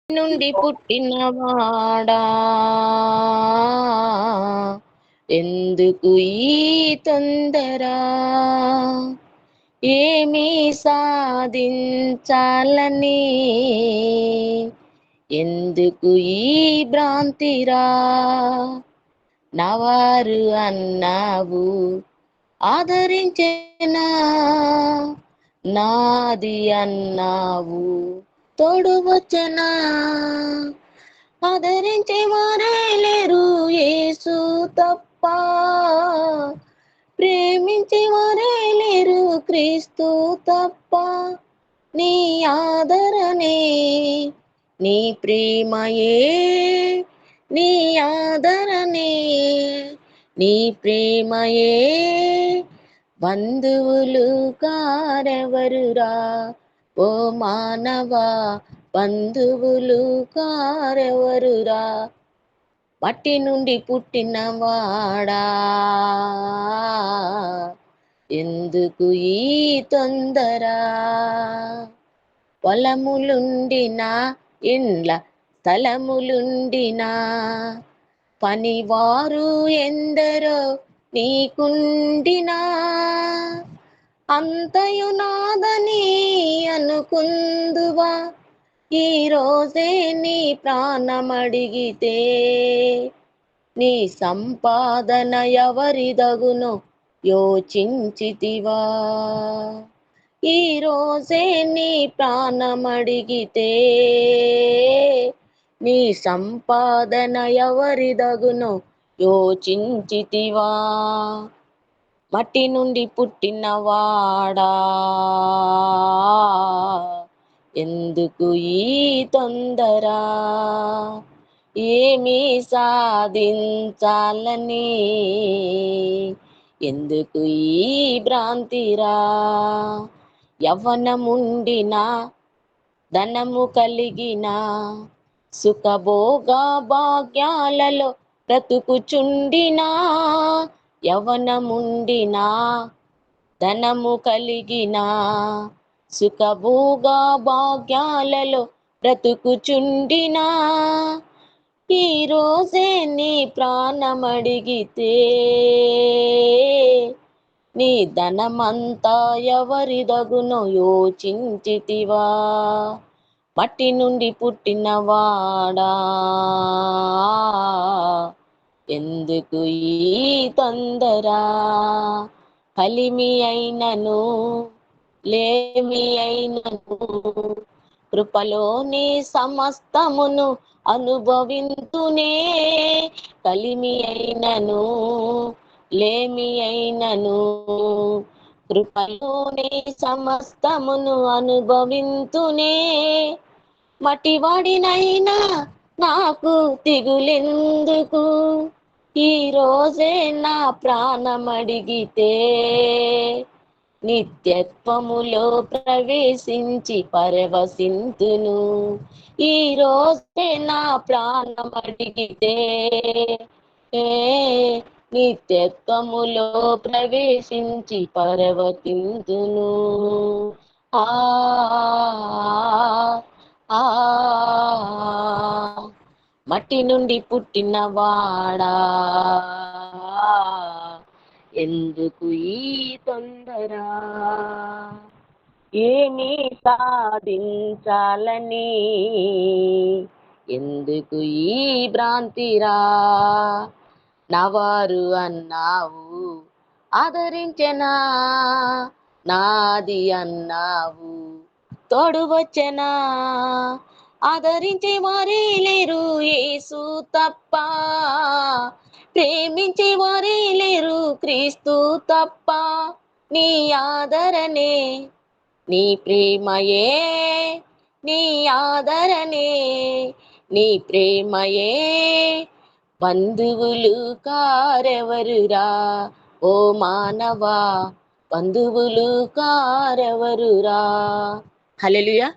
నుండి పుట్టినవాడా, ఎందుకు ఈ తొందర? ఏమి సాధించాలని ఎందుకు ఈ భ్రాంతిరా? నవారు అన్నావు ఆదరించేనా, నాది అన్నావు తోడు వచ్చనా? ఆదరించే వారే లేరు యేసు తప్ప, ప్రేమించే వారే లేరు క్రీస్తు తప్ప. నీ ఆదరణే, నీ ప్రేమయే, నీ ఆదరణే, నీ ప్రేమయే బంధువులు కారెవరురా? ఓ మానవా, బంధువులు కారెవరురా? మట్టి నుండి పుట్టినవాడా, ఎందుకు ఈ తొందర? పొలములుండినా ఇండ్ల స్థలములుండినా, పనివారు ఎందరో నీకుండినా, అంతయు నాదని అనుకుందువా? ఈ రోజే నీ ప్రాణమడిగితే, నీ సంపాదన ఎవరిదగునో యోచించితివా? ఈ రోజే నీ ప్రాణమడిగితే, నీ సంపాదన ఎవరిదగునో యోచించితివా? మట్టి నుండి పుట్టినవాడా, ఎందుకు ఈ తొందర? ఏమి సాధించాలని ఎందుకు ఈ భ్రాంతిరా? యవ్వనముండినా ధనము కలిగిన, సుఖభోగ భాగ్యాలలో బ్రతుకుచుండినా, యవ్వనముండినా ధనము కలిగిన, సుఖభోగ భాగ్యాలలో బ్రతుకుచుండినా, ఈ రోజే నీ ప్రాణమడిగితే, నీ ధనమంతా ఎవరిదగునో యోచించితివా? మట్టి నుండి పుట్టినవాడా, ఎందుకు ఈ తొందర? కలిమి అయినను లేమి అయినను, కృపలోని సమస్తమును అనుభవింతునే. కలిమి అయినను లేమి అయినను, కృపలోని సమస్తమును అనుభవింతునే. మటివాడినైనా నాకు తిగులెందుకు? ఈ రోజే నా ప్రాణమడిగితే, నిత్యత్వములో ప్రవేశించి పరవశింతును. ఈ రోజే నా ప్రాణమడిగితే, నిత్యత్వములో ప్రవేశించి పరవశింతును. ఆ ఆ మట్టి నుండి పుట్టినవాడా, ఎందుకు ఈ తొందర? ఏమి సాధించాలని ఎందుకు ఈ భ్రాంతిరా? నవారు అన్నావు ఆదరించెనా, నాది అన్నావు తోడు వచ్చెనా? ఆదరించే వారే లేరు యేసు తప్ప, ప్రేమించే వారే లేరు క్రీస్తు తప్ప. నీ ఆదరణే, నీ ప్రేమయే, నీ ఆదరణే, నీ ప్రేమయే బంధువులు కారెవరురా? ఓ మానవా, బంధువులు కారెవరురా? హల్లెలూయా.